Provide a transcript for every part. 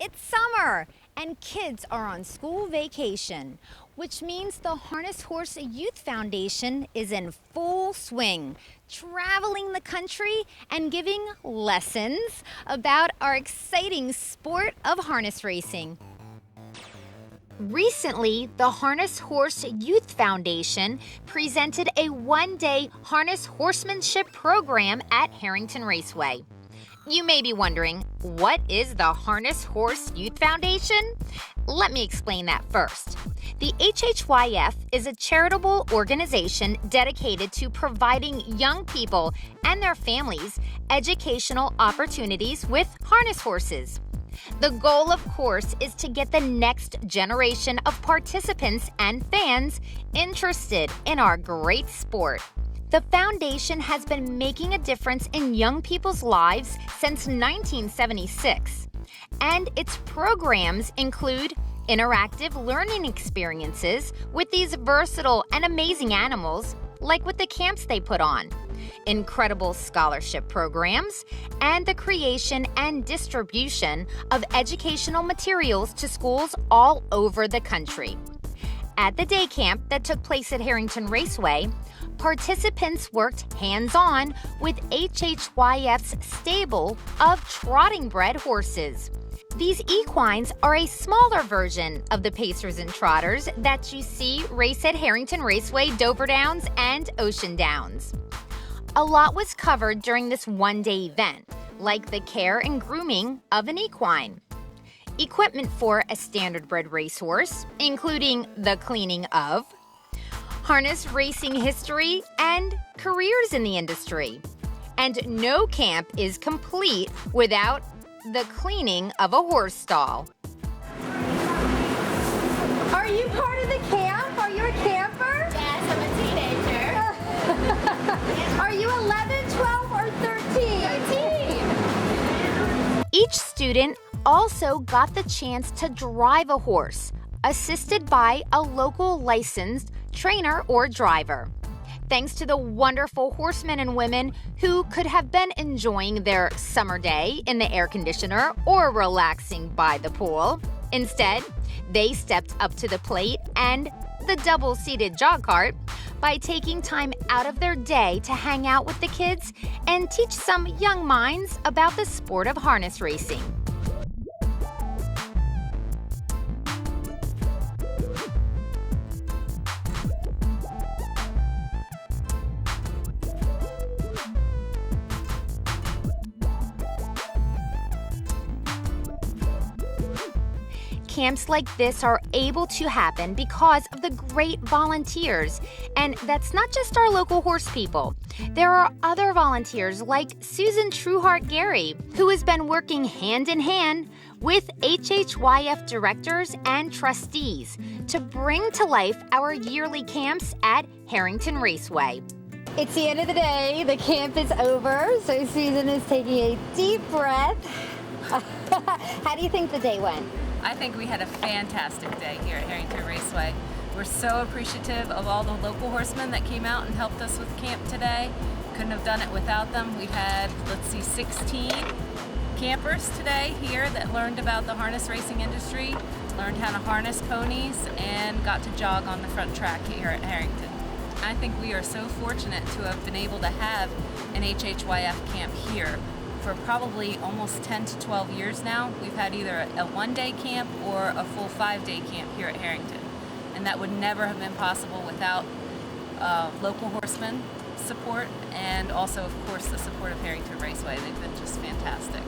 It's summer and kids are on school vacation, which means the Harness Horse Youth Foundation is in full swing, traveling the country and giving lessons about our exciting sport of harness racing. Recently, the Harness Horse Youth Foundation presented a one-day harness horsemanship program at Harrington Raceway. You may be wondering, what is the Harness Horse Youth Foundation? Let me explain that first. The HHYF is a charitable organization dedicated to providing young people and their families educational opportunities with harness horses. The goal, of course, is to get the next generation of participants and fans interested in our great sport. The foundation has been making a difference in young people's lives since 1976, and its programs include interactive learning experiences with these versatile and amazing animals, like with the camps they put on, incredible scholarship programs, and the creation and distribution of educational materials to schools all over the country. At the day camp that took place at Harrington Raceway, participants worked hands-on with HHYF's stable of trotting bred horses. These equines are a smaller version of the pacers and trotters that you see race at Harrington Raceway, Dover Downs, and Ocean Downs. A lot was covered during this one-day event, like the care and grooming of an equine, equipment for a standard-bred racehorse, including the cleaning of, harness racing history, and careers in the industry. And no camp is complete without the cleaning of a horse stall. Are you part of the camp? Are you a camper? Yes, I'm a teenager. Are you 11, 12, or 13? 13. Each student also got the chance to drive a horse, assisted by a local licensed trainer or driver. Thanks to the wonderful horsemen and women who could have been enjoying their summer day in the air conditioner or relaxing by the pool. Instead, they stepped up to the plate and the double-seated jog cart by taking time out of their day to hang out with the kids and teach some young minds about the sport of harness racing. Camps like this are able to happen because of the great volunteers. And that's not just our local horse people. There are other volunteers like Susan Trueheart-Gary, who has been working hand in hand with HHYF directors and trustees to bring to life our yearly camps at Harrington Raceway. It's the end of the day. The camp is over, so Susan is taking a deep breath. How do you think the day went? I think we had a fantastic day here at Harrington Raceway. We're so appreciative of all the local horsemen that came out and helped us with camp today. Couldn't have done it without them. We had, 16 campers today here that learned about the harness racing industry, learned how to harness ponies, and got to jog on the front track here at Harrington. I think we are so fortunate to have been able to have an HHYF camp here. For probably almost 10 to 12 years now, we've had either a one-day camp or a full 5-day camp here at Harrington. And that would never have been possible without local horsemen support and also, of course, the support of Harrington Raceway. They've been just fantastic.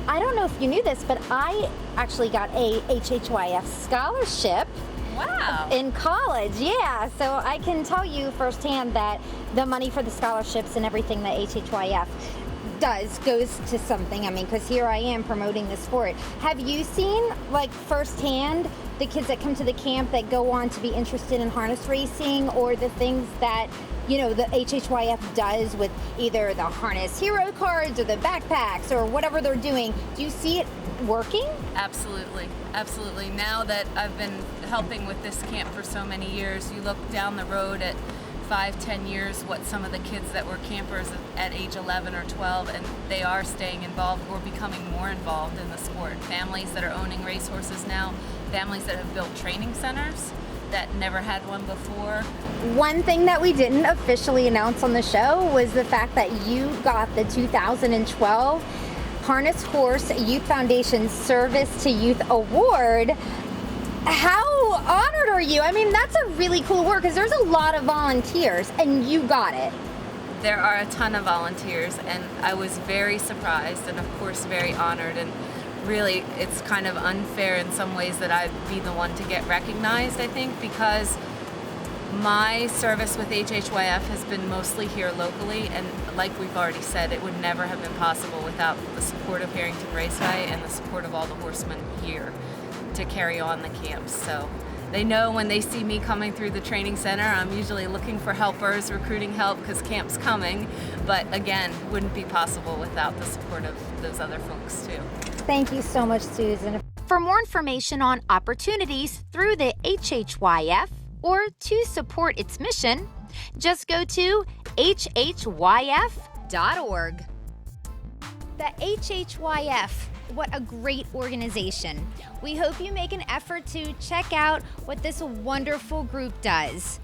I don't know if you knew this, but I actually got a HHYF scholarship. Wow! In college, yeah. So I can tell you firsthand that the money for the scholarships and everything that HHYF goes to something. I mean, because here I am promoting the sport. Have you seen, like, firsthand the kids that come to the camp that go on to be interested in harness racing, or the things that, you know, the HHYF does with either the harness hero cards or the backpacks or whatever they're doing? Do you see it working? Absolutely, absolutely. Now that I've been helping with this camp for so many years, you look down the road at 5-10 years what some of the kids that were campers at age 11 or 12, and they are staying involved or becoming more involved in the sport. Families that are owning racehorses now, families that have built training centers that never had one before. One thing that we didn't officially announce on the show was the fact that you got the 2012 Harness Horse Youth Foundation Service to Youth Award. How honored are you? I mean, that's a really cool award because there's a lot of volunteers and you got it. There are a ton of volunteers, and I was very surprised and of course very honored, and really it's kind of unfair in some ways that I'd be the one to get recognized, I think, because my service with HHYF has been mostly here locally, and like we've already said, it would never have been possible without the support of Harrington Raceway and the support of all the horsemen here to carry on the camps. So they know when they see me coming through the training center, I'm usually looking for helpers, recruiting help because camp's coming, but again, wouldn't be possible without the support of those other folks too. Thank you so much, Susan. For more information on opportunities through the HHYF or to support its mission, just go to hhyf.org. The HHYF, what a great organization. We hope you make an effort to check out what this wonderful group does.